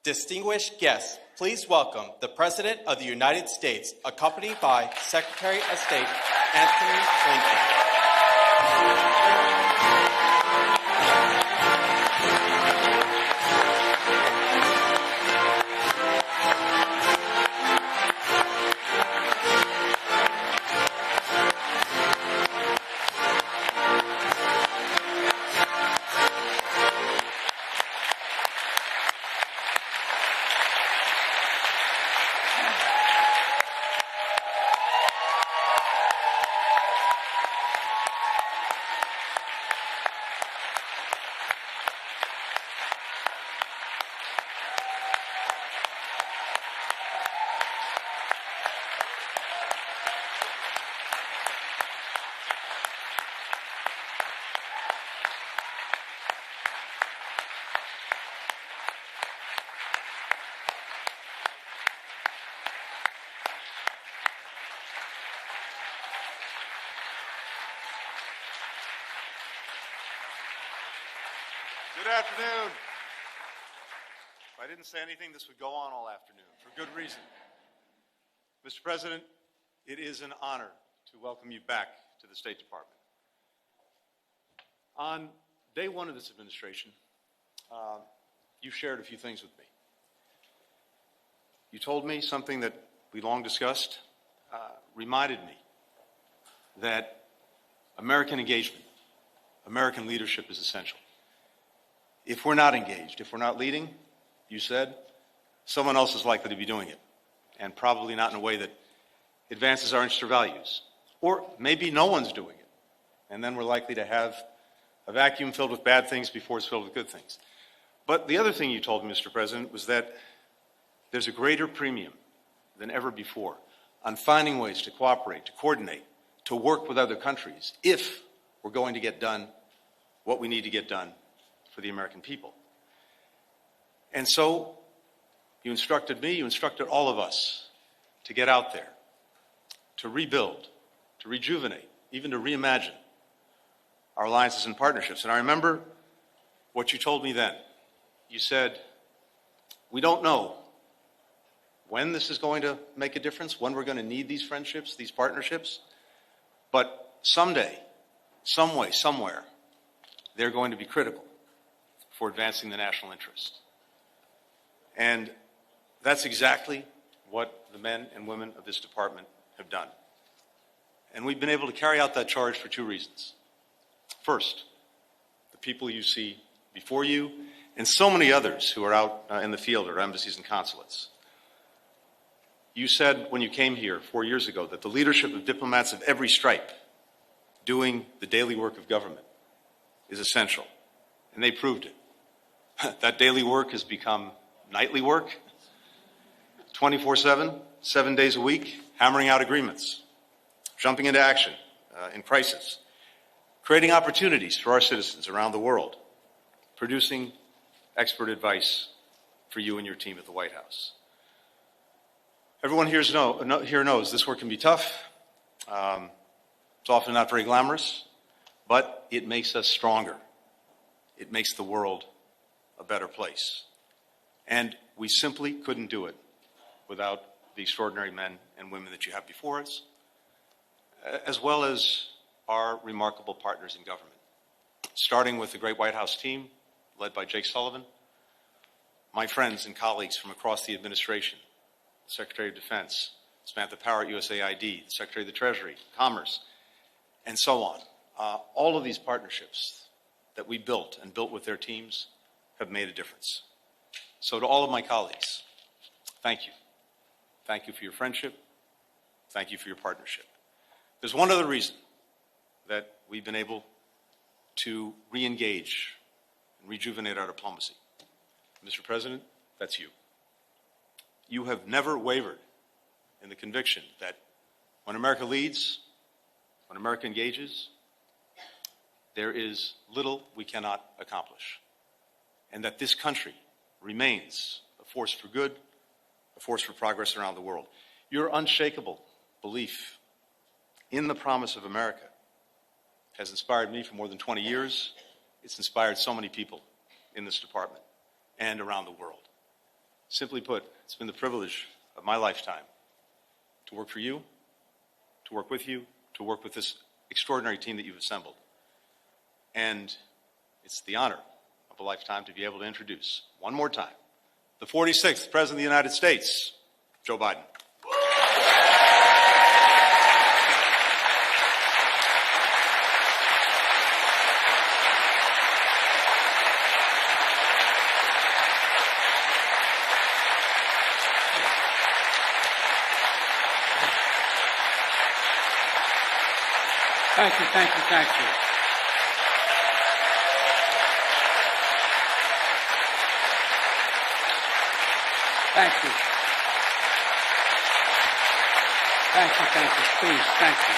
Distinguished guests, please welcome the President of the United States, accompanied by Secretary of State Anthony Blinken. Good afternoon. If I didn't say anything, this would go on all afternoon, for good reason. Mr. President, it is an honor to welcome you back to the State Department. On day one of this administration, you shared a few things with me. You told me something that we long discussed, reminded me that American engagement, American leadership is essential. If we're not engaged, if we're not leading, you said, someone else is likely to be doing it, and probably not in a way that advances our interests or values. Or maybe no one's doing it, and then we're likely to have a vacuum filled with bad things before it's filled with good things. But the other thing you told me, Mr. President, was that there's a greater premium than ever before on finding ways to cooperate, to coordinate, to work with other countries if we're going to get done what we need to get done for the American people. And so you instructed me, you instructed all of us to get out there, to rebuild, to rejuvenate, even to reimagine our alliances and partnerships. And I remember what you told me then. You said, we don't know when this is going to make a difference, when we're going to need these friendships, these partnerships, but someday, some way, somewhere, they're going to be critical for advancing the national interest. And that's exactly what the men and women of this department have done. And we've been able to carry out that charge for two reasons. First, the people you see before you, and so many others who are out in the field at our embassies and consulates. You said when you came here 4 years ago that the leadership of diplomats of every stripe doing the daily work of government is essential, and they proved it. That daily work has become nightly work, 24/7, 7 days a week, hammering out agreements, jumping into action in crisis, creating opportunities for our citizens around the world, producing expert advice for you and your team at the White House. Everyone here knows this work can be tough. It's often not very glamorous, but it makes us stronger. It makes the world a better place. And we simply couldn't do it without the extraordinary men and women that you have before us, as well as our remarkable partners in government, starting with the great White House team led by Jake Sullivan, my friends and colleagues from across the administration, the Secretary of Defense, Samantha Power at USAID, the Secretary of the Treasury, Commerce, and so on. All of these partnerships that we built and built with their teams have made a difference. So to all of my colleagues, thank you. Thank you for your friendship. Thank you for your partnership. There's one other reason that we've been able to re-engage and rejuvenate our diplomacy. Mr. President, that's you. You have never wavered in the conviction that when America leads, when America engages, there is little we cannot accomplish, and that this country remains a force for good, a force for progress around the world. Your unshakable belief in the promise of America has inspired me for more than 20 years. It's inspired so many people in this department and around the world. Simply put, it's been the privilege of my lifetime to work for you, to work with you, to work with this extraordinary team that you've assembled. And it's the honor of a lifetime to be able to introduce, one more time, the 46th President of the United States, Joe Biden. Thank you, thank you, thank you. Thank you. Thank you, thank you. Please, thank you.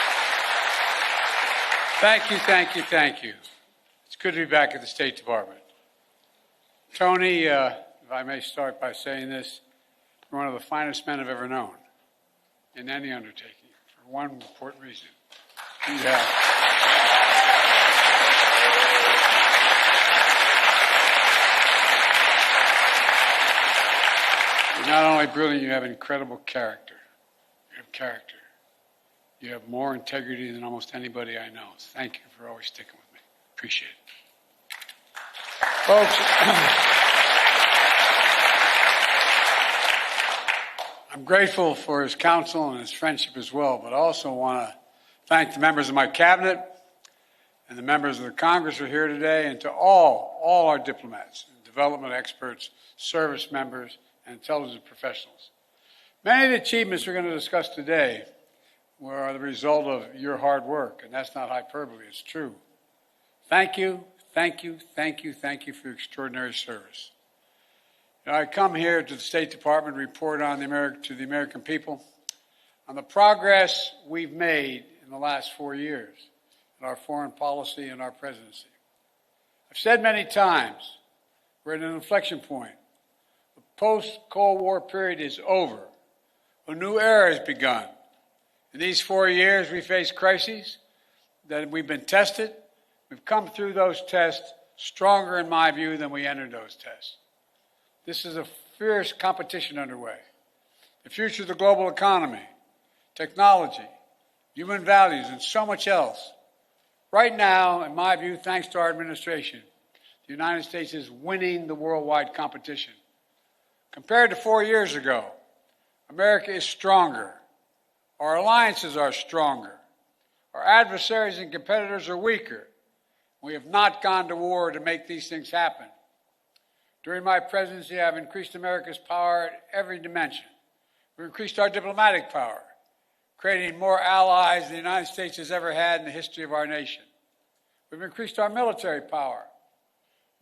Thank you, thank you, thank you. It's good to be back at the State Department. Tony, if I may start by saying this, you're one of the finest men I've ever known in any undertaking, for one important reason. You have. You're not only brilliant, you have incredible character. You have character. You have more integrity than almost anybody I know. Thank you for always sticking with me. Appreciate it. Folks, I'm grateful for his counsel and his friendship as well, but I also want to thank the members of my cabinet and the members of the Congress who are here today, and to all our diplomats, development experts, service members, and intelligence professionals. Many of the achievements we're going to discuss today were the result of your hard work, and that's not hyperbole, it's true. Thank you, thank you, thank you, thank you for your extraordinary service. I come here to the State Department to report on to the American people on the progress we've made in the last 4 years in our foreign policy and our presidency. I've said many times, we're at an inflection point. The post-Cold War period is over. A new era has begun. In these 4 years, we faced crises that we've been tested. We've come through those tests stronger, in my view, than we entered those tests. This is a fierce competition underway. The future of the global economy, technology, human values, and so much else. Right now, in my view, thanks to our administration, the United States is winning the worldwide competition. Compared to 4 years ago, America is stronger. Our alliances are stronger. Our adversaries and competitors are weaker. We have not gone to war to make these things happen. During my presidency, I've increased America's power at every dimension. We've increased our diplomatic power, creating more allies than the United States has ever had in the history of our nation. We've increased our military power,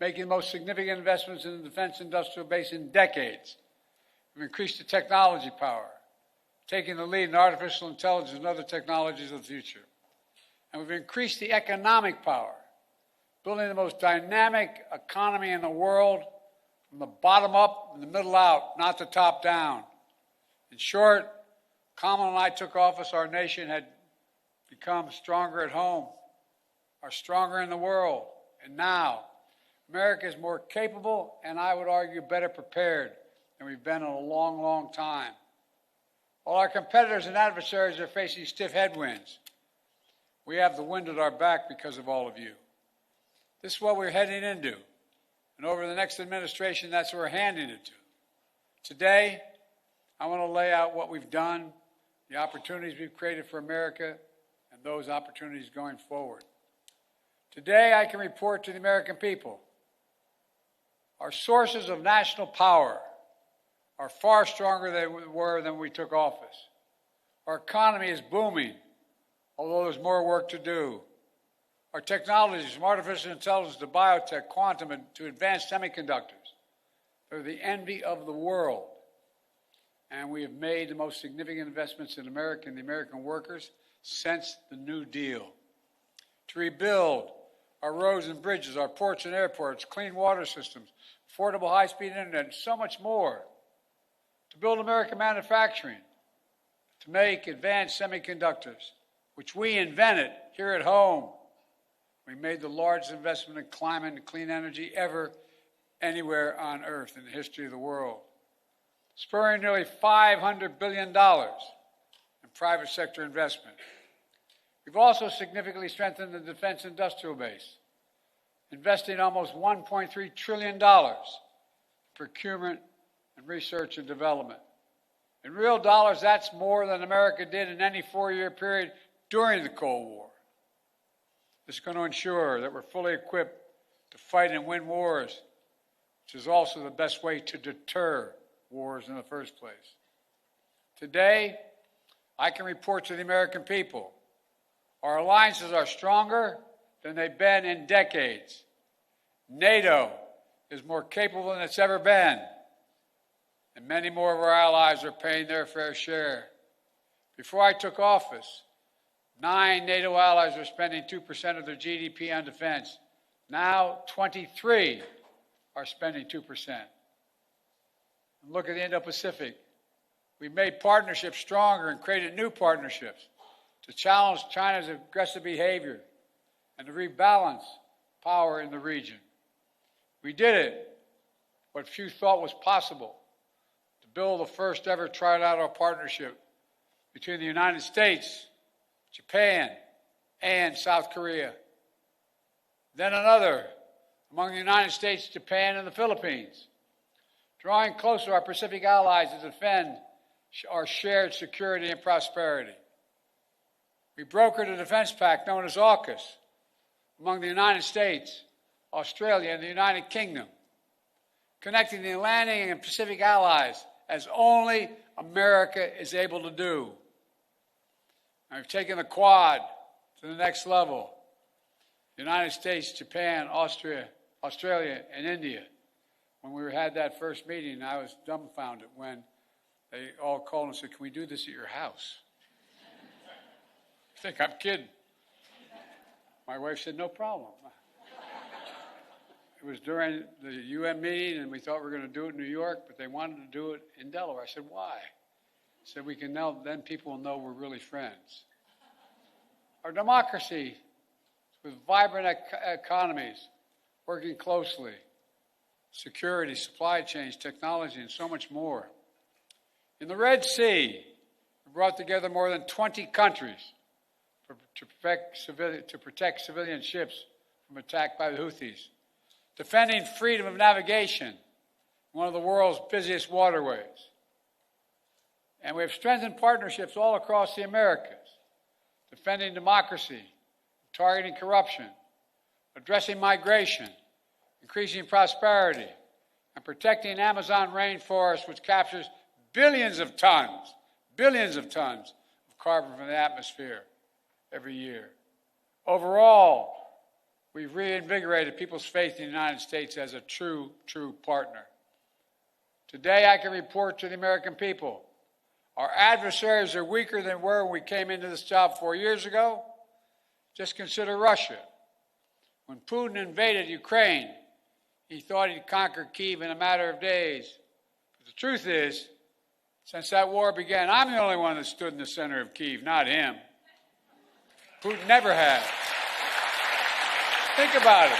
making the most significant investments in the defense industrial base in decades. We've increased the technology power, taking the lead in artificial intelligence and other technologies of the future. And we've increased the economic power, building the most dynamic economy in the world from the bottom up and the middle out, not the top down. In short, Kamala and I took office, our nation had become stronger at home, are stronger in the world. And now, America is more capable and, I would argue, better prepared than we've been in a long, long time. While our competitors and adversaries are facing stiff headwinds, we have the wind at our back because of all of you. This is what we're heading into. And over the next administration, that's what we're handing it to. Today, I want to lay out what we've done, the opportunities we've created for America, and those opportunities going forward. Today, I can report to the American people our sources of national power are far stronger than we were when we took office. Our economy is booming, although there's more work to do. Our technologies, from artificial intelligence to biotech, quantum, and to advanced semiconductors, they're the envy of the world. And we have made the most significant investments in America and the American workers since the New Deal. To rebuild our roads and bridges, our ports and airports, clean water systems, affordable high-speed internet, and so much more. To build American manufacturing, to make advanced semiconductors, which we invented here at home. We made the largest investment in climate and clean energy ever anywhere on Earth in the history of the world. spurring nearly $500 billion in private sector investment. We've also significantly strengthened the defense industrial base, investing almost $1.3 trillion in procurement and research and development. In real dollars, that's more than America did in any four-year period during the Cold War. This is going to ensure that we're fully equipped to fight and win wars, which is also the best way to deter wars in the first place. Today, I can report to the American people our alliances are stronger than they've been in decades. NATO is more capable than it's ever been, and many more of our allies are paying their fair share. Before I took office, 9 NATO allies were spending 2% of their GDP on defense. Now 23 are spending 2%. And look at the Indo-Pacific. We've made partnerships stronger and created new partnerships to challenge China's aggressive behavior and to rebalance power in the region. We did it, what few thought was possible, to build the first ever trilateral partnership between the United States, Japan, and South Korea. Then another among the United States, Japan, and the Philippines, drawing closer our Pacific allies to defend our shared security and prosperity. We brokered a defense pact known as AUKUS among the United States, Australia, and the United Kingdom, connecting the Atlantic and Pacific allies as only America is able to do. And we've taken the Quad to the next level. The United States, Japan, Australia, and India. When we had that first meeting, I was dumbfounded when they all called and said, "Can we do this at your house?" I think I'm kidding. My wife said, "No problem." It was during the UN meeting, and we thought we were going to do it in New York, but they wanted to do it in Delaware. I said, "Why?" He said, "We can know, then people will know we're really friends." Our democracy, with vibrant economies, working closely, security, supply chains, technology, and so much more. In the Red Sea, we brought together more than 20 countries to protect civilian ships from attack by the Houthis, defending freedom of navigation, one of the world's busiest waterways. And we have strengthened partnerships all across the Americas, defending democracy, targeting corruption, addressing migration, increasing prosperity, and protecting Amazon rainforest, which captures billions of tons of carbon from the atmosphere every year. Overall, we've reinvigorated people's faith in the United States as a true partner. Today, I can report to the American people, our adversaries are weaker than were when we came into this job 4 years ago. Just consider Russia. When Putin invaded Ukraine, he thought he'd conquer Kyiv in a matter of days. But the truth is, since that war began, I'm the only one that stood in the center of Kyiv, not him. Putin never has. Think about it.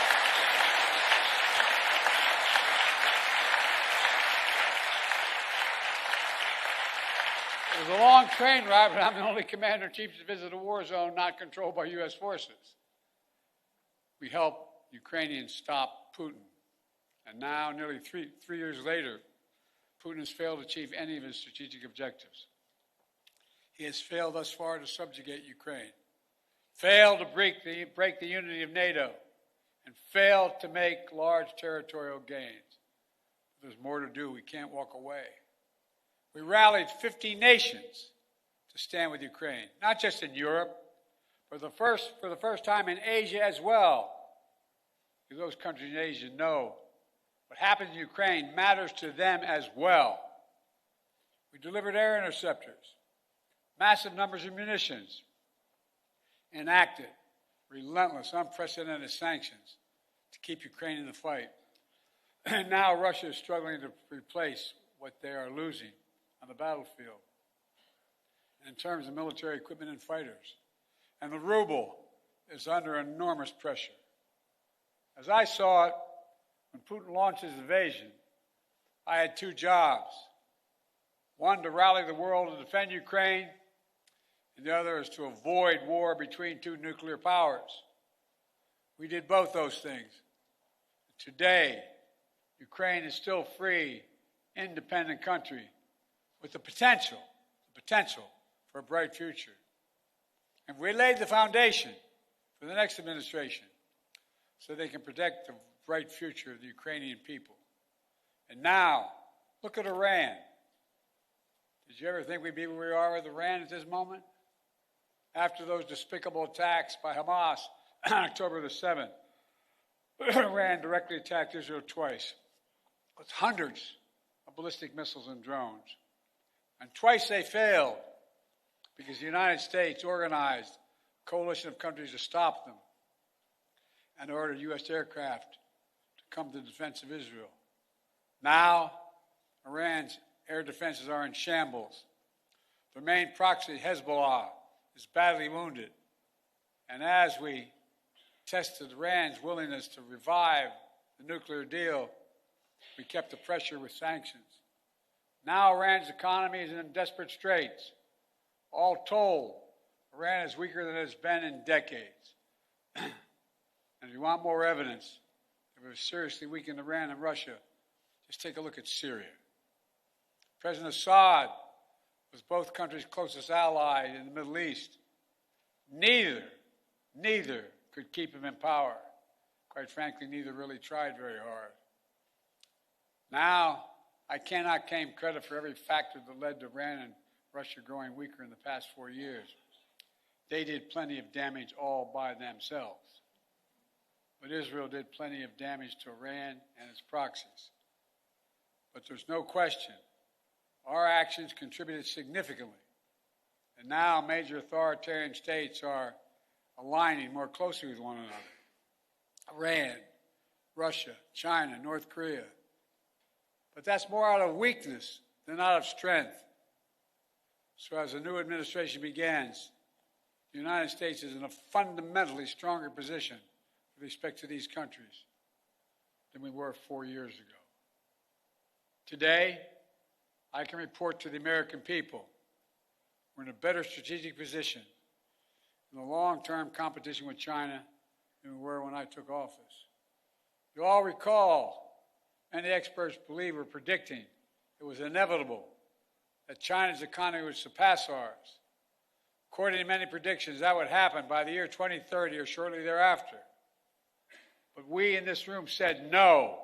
It was a long train ride, but I'm the only commander-in-chief to visit a war zone not controlled by U.S. forces. We helped Ukrainians stop Putin. And now, nearly three years later, Putin has failed to achieve any of his strategic objectives. He has failed thus far to subjugate Ukraine, failed to break the unity of NATO, and failed to make large territorial gains. There's more to do. We can't walk away. We rallied 50 nations to stand with Ukraine, not just in Europe, but for the first time in Asia as well. Because those countries in Asia know what happens in Ukraine matters to them as well. We delivered air interceptors, massive numbers of munitions, enacted relentless, unprecedented sanctions to keep Ukraine in the fight. And now Russia is struggling to replace what they are losing on the battlefield in terms of military equipment and fighters. And the ruble is under enormous pressure. As I saw it, when Putin launched his invasion, I had two jobs: One, to rally the world to defend Ukraine, and the other is to avoid war between two nuclear powers. We did both those things. Today, Ukraine is still a free, independent country with the potential for a bright future. And we laid the foundation for the next administration so they can protect the bright future of the Ukrainian people. And now, look at Iran. Did you ever think we'd be where we are with Iran at this moment? After those despicable attacks by Hamas on October the 7th, Iran directly attacked Israel twice with hundreds of ballistic missiles and drones. And twice they failed because the United States organized a coalition of countries to stop them and ordered U.S. aircraft to come to the defense of Israel. Now, Iran's air defenses are in shambles. Their main proxy, Hezbollah, is badly wounded. And as we tested Iran's willingness to revive the nuclear deal, we kept the pressure with sanctions. Now Iran's economy is in desperate straits. All told, Iran is weaker than it has been in decades. And if you want more evidence that we've seriously weakened Iran and Russia, just take a look at Syria. President Assad was both countries' closest ally in the Middle East. Neither could keep him in power. Quite frankly, neither really tried very hard. Now, I cannot claim credit for every factor that led to Iran and Russia growing weaker in the past 4 years. They did plenty of damage all by themselves. But Israel did plenty of damage to Iran and its proxies. But there's no question, our actions contributed significantly. And now major authoritarian states are aligning more closely with one another. Iran, Russia, China, North Korea. But that's more out of weakness than out of strength. So as the new administration begins, the United States is in a fundamentally stronger position with respect to these countries than we were 4 years ago. Today, I can report to the American people we're in a better strategic position in the long-term competition with China than we were when I took office. You all recall, many experts believe were predicting it was inevitable that China's economy would surpass ours. According to many predictions, that would happen by the year 2030 or shortly thereafter. But we in this room said no.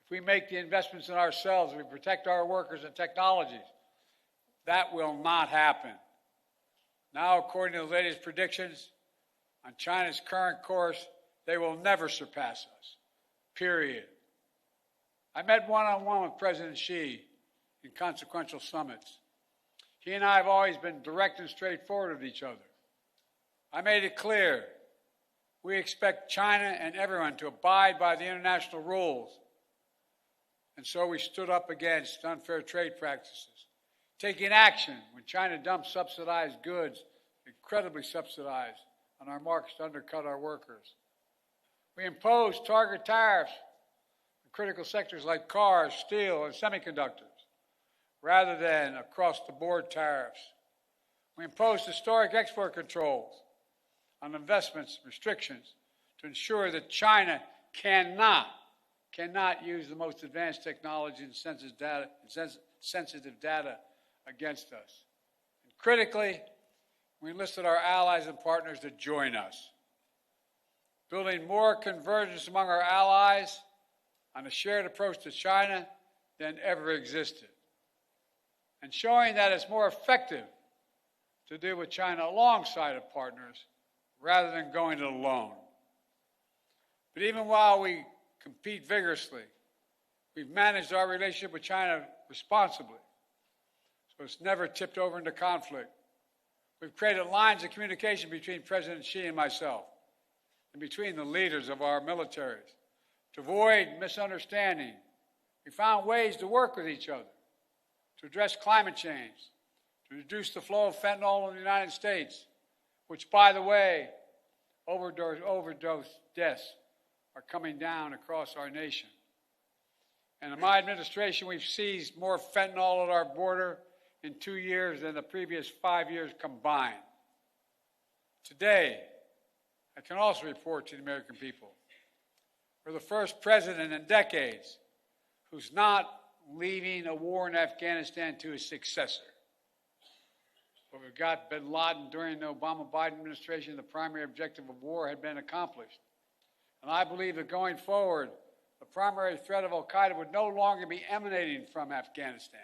If we make the investments in ourselves, we protect our workers and technologies, that will not happen. Now, according to the latest predictions, on China's current course, they will never surpass us, period. I met one-on-one with President Xi in consequential summits. He and I have always been direct and straightforward with each other. I made it clear we expect China and everyone to abide by the international rules. And so we stood up against unfair trade practices, taking action when China dumped subsidized goods, incredibly subsidized, on our markets to undercut our workers. We imposed target tariffs in critical sectors like cars, steel, and semiconductors, rather than across-the-board tariffs. We imposed historic export controls on investments, restrictions, to ensure that China cannot use the most advanced technology and sensitive data against us. And critically, we enlisted our allies and partners to join us, building more convergence among our allies on a shared approach to China than ever existed, and showing that it's more effective to deal with China alongside of partners rather than going it alone. But even while we compete vigorously, we've managed our relationship with China responsibly, so it's never tipped over into conflict. We've created lines of communication between President Xi and myself, and between the leaders of our militaries, to avoid misunderstanding. We found ways to work with each other, to address climate change, to reduce the flow of fentanyl in the United States, which, by the way, overdose deaths are coming down across our nation. And in my administration, we've seized more fentanyl at our border in 2 years than the previous 5 years combined. Today, I can also report to the American people, we're the first president in decades who's not leaving a war in Afghanistan to his successor. But we've got bin Laden during the Obama-Biden administration. The primary objective of war had been accomplished. And I believe that going forward, the primary threat of al-Qaeda would no longer be emanating from Afghanistan,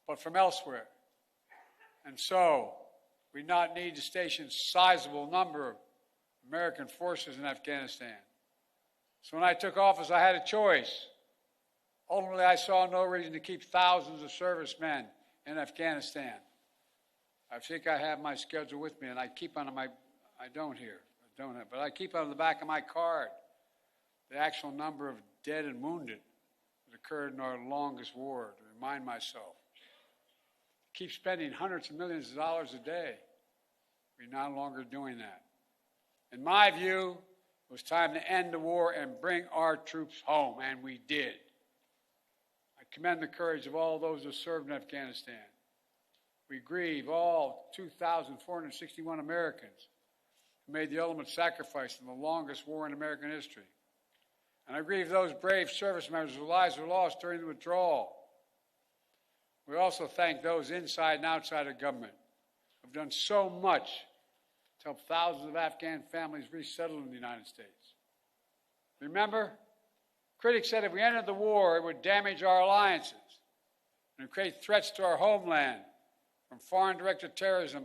but from elsewhere. And so, we not need to station a sizable number of American forces in Afghanistan. So when I took office, I had a choice. Ultimately, I saw no reason to keep thousands of servicemen in Afghanistan. I think I have my schedule with me, and I keep on my, I don't here, I don't have, but I keep on the back of my card the actual number of dead and wounded that occurred in our longest war to remind myself. Keep spending hundreds of millions of dollars a day. We're no longer doing that. In my view, it was time to end the war and bring our troops home, and we did. I commend the courage of all those who served in Afghanistan. We grieve all 2,461 Americans who made the ultimate sacrifice in the longest war in American history. And I grieve those brave service members whose lives were lost during the withdrawal. We also thank those inside and outside of government who have done so much to help thousands of Afghan families resettle in the United States. Remember, critics said if we entered the war, it would damage our alliances and create threats to our homeland from foreign-directed terrorism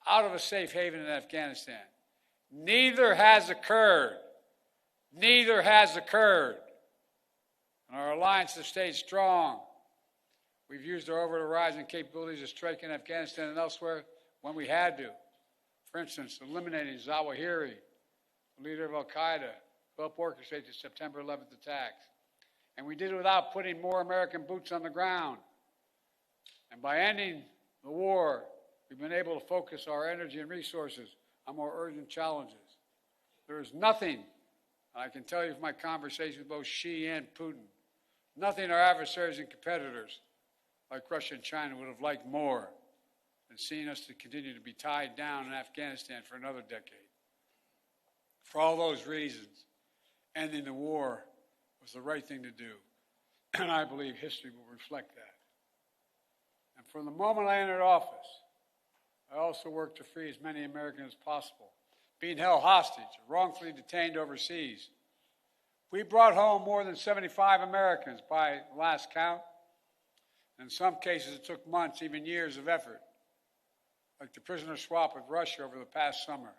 out of a safe haven in Afghanistan. Neither has occurred. Neither has occurred. And our alliance has stayed strong. We've used our over-the-horizon capabilities to strike in Afghanistan and elsewhere when we had to. For instance, eliminating Zawahiri, the leader of al-Qaeda, who helped orchestrate the September 11th attacks. And we did it without putting more American boots on the ground. And by ending the war, we've been able to focus our energy and resources on more urgent challenges. There is nothing, I can tell you from my conversations with both Xi and Putin, nothing our adversaries and competitors like Russia and China would have liked more than seeing us to continue to be tied down in Afghanistan for another decade. For all those reasons, ending the war was the right thing to do, and I believe history will reflect that. And from the moment I entered office, I also worked to free as many Americans as possible being held hostage or wrongfully detained overseas. We brought home more than 75 Americans by last count. In some cases, it took months, even years of effort, like the prisoner swap with Russia over the past summer.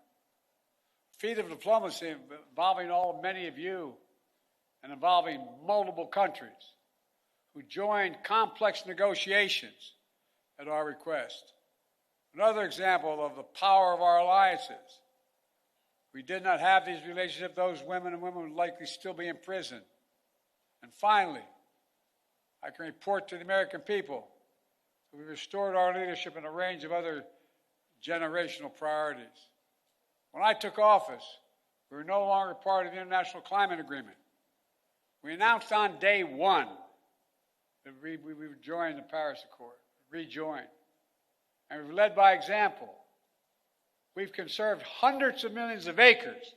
Feat of diplomacy involving many of you and involving multiple countries who joined complex negotiations at our request. Another example of the power of our alliances. We did not have these relationships, those women and women would likely still be in prison. And finally, I can report to the American people that we restored our leadership in a range of other generational priorities. When I took office, we were no longer part of the International Climate Agreement. We announced on day one that we would join the Paris Accord, rejoin. And we've led by example. We've conserved hundreds of millions of acres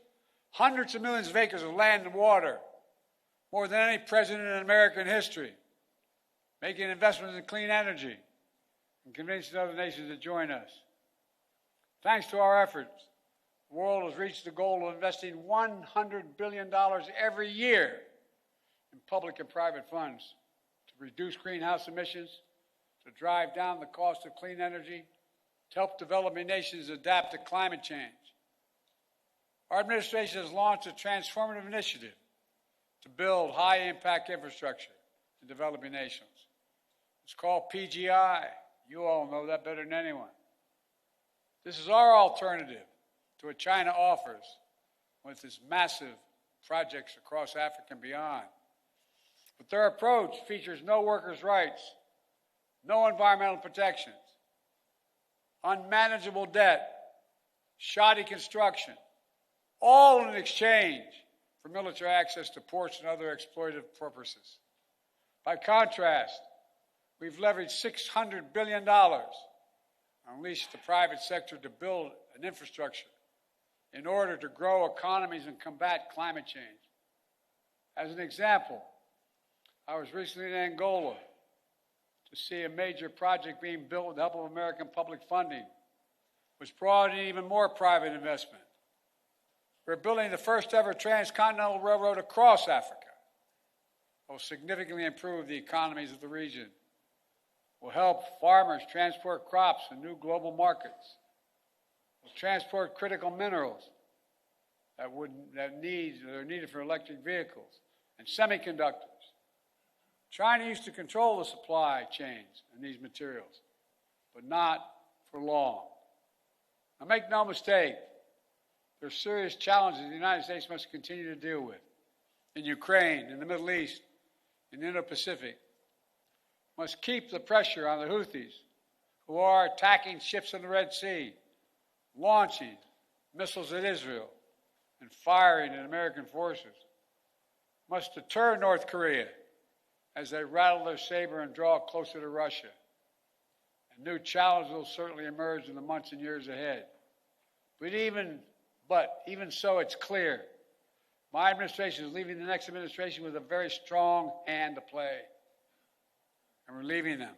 of land and water, more than any president in American history, making investments in clean energy and convincing other nations to join us. Thanks to our efforts, the world has reached the goal of investing $100 billion every year in public and private funds to reduce greenhouse emissions, to drive down the cost of clean energy, to help developing nations adapt to climate change. Our administration has launched a transformative initiative to build high-impact infrastructure in developing nations. It's called PGI. You all know that better than anyone. This is our alternative to what China offers with its massive projects across Africa and beyond. But their approach features no workers' rights, no environmental protections, unmanageable debt, shoddy construction, all in exchange for military access to ports and other exploitative purposes. By contrast, we've leveraged $600 billion and unleashed the private sector to build an infrastructure in order to grow economies and combat climate change. As an example, I was recently in Angola to see a major project being built with the help of American public funding, which brought in even more private investment. We're building the first ever transcontinental railroad across Africa. It will significantly improve the economies of the region. Will help farmers transport crops in new global markets. Will transport critical minerals that are needed for electric vehicles and semiconductors. China used to control the supply chains in these materials, but not for long. Now, make no mistake, there are serious challenges the United States must continue to deal with. In Ukraine, in the Middle East, in the Indo-Pacific, must keep the pressure on the Houthis, who are attacking ships in the Red Sea, launching missiles at Israel, and firing at American forces. Must deter North Korea as they rattle their saber and draw closer to Russia. And new challenges will certainly emerge in the months and years ahead. But even so, it's clear my administration is leaving the next administration with a very strong hand to play. And we're leaving them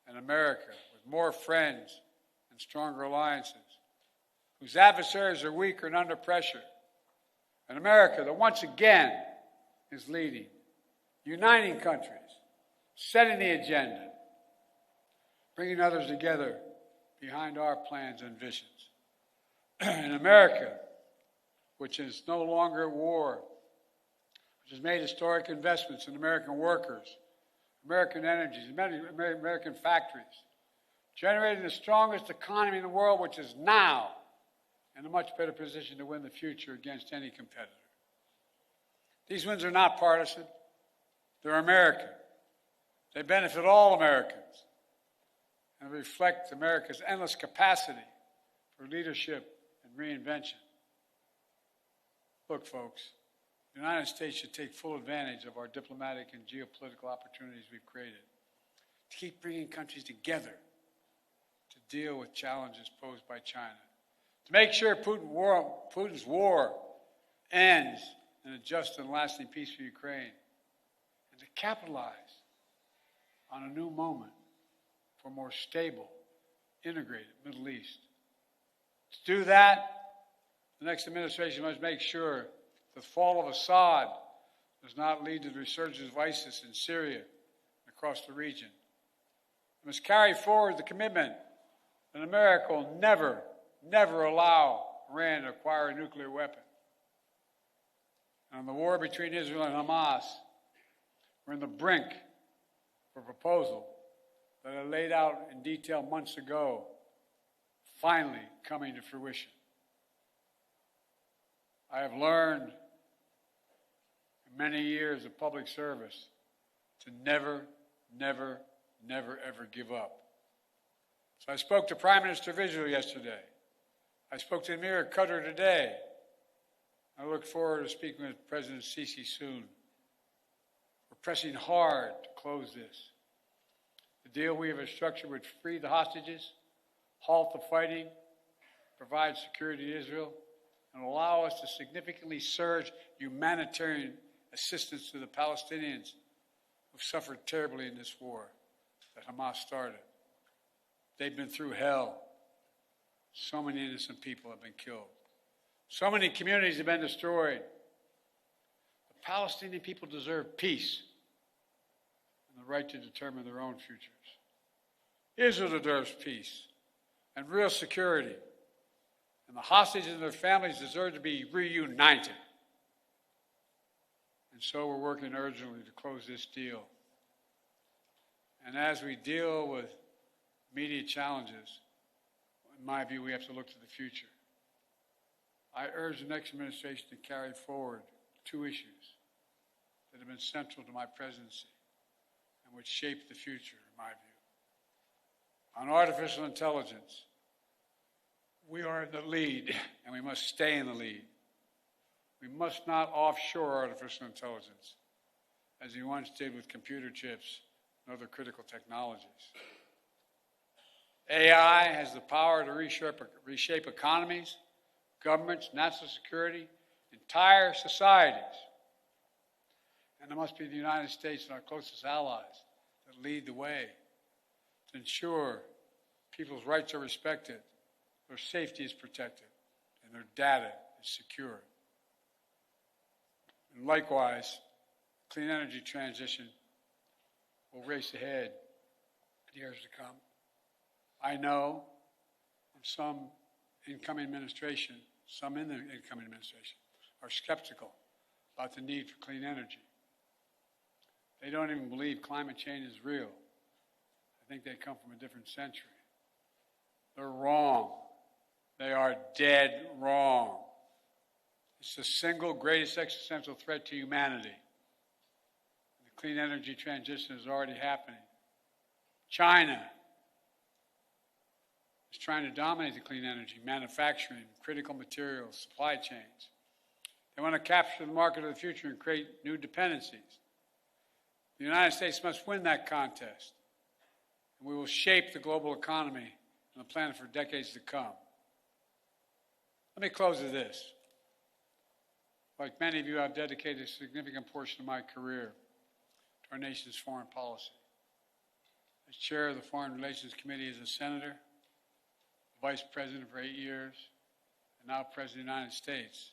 in America with more friends and stronger alliances, whose adversaries are weaker and under pressure. An America that once again is leading, uniting countries, setting the agenda, bringing others together behind our plans and visions. An America which is no longer at war, which has made historic investments in American workers, American energies, American factories, generating the strongest economy in the world, which is now in a much better position to win the future against any competitor. These wins are not partisan. They're American. They benefit all Americans and reflect America's endless capacity for leadership and reinvention. Look, folks, the United States should take full advantage of our diplomatic and geopolitical opportunities we've created to keep bringing countries together to deal with challenges posed by China, to make sure Putin's war ends in a just and lasting peace for Ukraine, and to capitalize on a new moment for a more stable, integrated Middle East. To do that, the next administration must make sure the fall of Assad does not lead to the resurgence of ISIS in Syria and across the region. It must carry forward the commitment that America will never, never allow Iran to acquire a nuclear weapon. And on the war between Israel and Hamas, we're on the brink of a proposal that I laid out in detail months ago, finally coming to fruition. I have learned in many years of public service to never, never, never, ever give up. So I spoke to Prime Minister of Israel yesterday. I spoke to Emir Qatar today. I look forward to speaking with President Sisi soon. We're pressing hard to close this. The deal we have structured would free the hostages, halt the fighting, provide security to Israel, and allow us to significantly surge humanitarian assistance to the Palestinians who've suffered terribly in this war that Hamas started. They've been through hell. So many innocent people have been killed. So many communities have been destroyed. The Palestinian people deserve peace and the right to determine their own futures. Israel deserves peace and real security. And the hostages and their families deserve to be reunited. And so we're working urgently to close this deal. And as we deal with immediate challenges, in my view, we have to look to the future. I urge the next administration to carry forward two issues that have been central to my presidency and which shape the future, in my view. On artificial intelligence, we are in the lead, and we must stay in the lead. We must not offshore artificial intelligence. as he once did with computer chips and other critical technologies. AI has the power to reshape economies, governments, national security, entire societies. And it must be the United States and our closest allies that lead the way to ensure people's rights are respected, their safety is protected, and their data is secure. And likewise, clean energy transition will race ahead in years to come. I know some in the incoming administration are skeptical about the need for clean energy. They don't even believe climate change is real. I think they come from a different century. They're wrong. They are dead wrong. It's the single greatest existential threat to humanity. The clean energy transition is already happening. China is trying to dominate the clean energy, manufacturing, critical materials, supply chains. They want to capture the market of the future and create new dependencies. The United States must win that contest, and we will shape the global economy and the planet for decades to come. Let me close with this. Like many of you, I've dedicated a significant portion of my career to our nation's foreign policy. As chair of the Foreign Relations Committee as a senator, vice president for 8 years, and now president of the United States,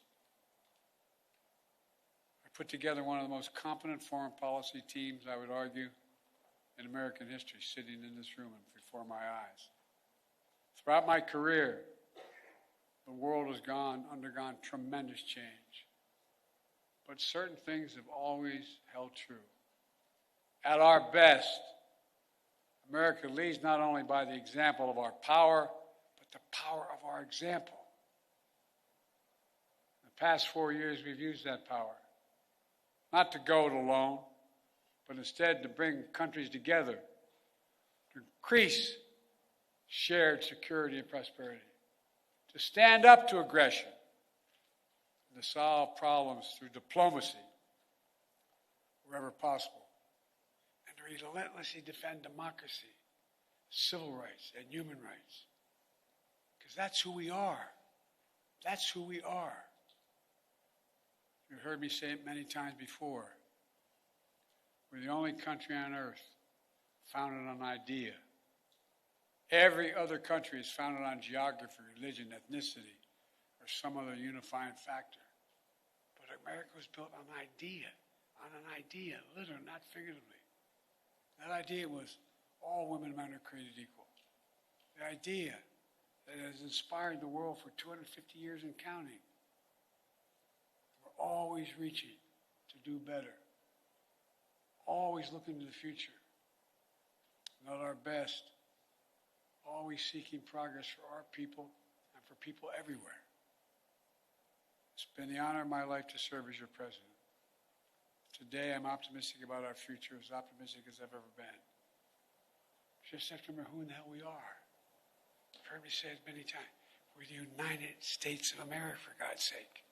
I put together one of the most competent foreign policy teams, I would argue, in American history, sitting in this room and before my eyes. Throughout my career, the world has undergone tremendous change. But certain things have always held true. At our best, America leads not only by the example of our power, but the power of our example. In the past 4 years, we've used that power, not to go it alone, but instead to bring countries together, to increase shared security and prosperity, to stand up to aggression, and to solve problems through diplomacy wherever possible, and to relentlessly defend democracy, civil rights, and human rights. Because that's who we are. That's who we are. You've heard me say it many times before. We're the only country on earth founded on idea. Every other country is founded on geography, religion, ethnicity, or some other unifying factor. But America was built on an idea, literally, not figuratively. That idea was all women and men are created equal. The idea that has inspired the world for 250 years and counting. We're always reaching to do better. Always looking to the future. And at our best, always seeking progress for our people and for people everywhere. It's been the honor of my life to serve as your president. Today, I'm optimistic about our future, as optimistic as I've ever been. Just have to remember who in the hell we are. You've heard me say it many times. We're the United States of America, for God's sake.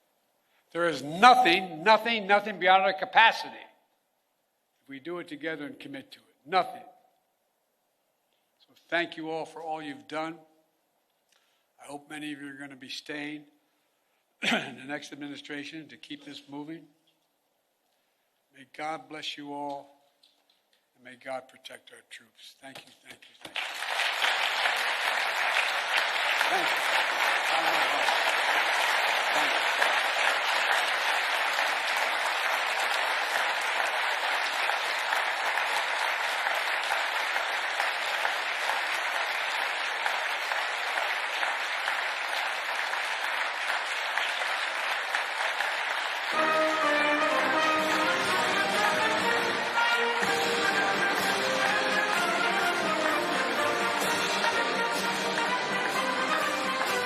There is nothing beyond our capacity if we do it together and commit to it. Nothing. So thank you all for all you've done. I hope many of you are going to be staying in the next administration to keep this moving. May God bless you all, and may God protect our troops. Thank you, thank you, thank you. Thank you.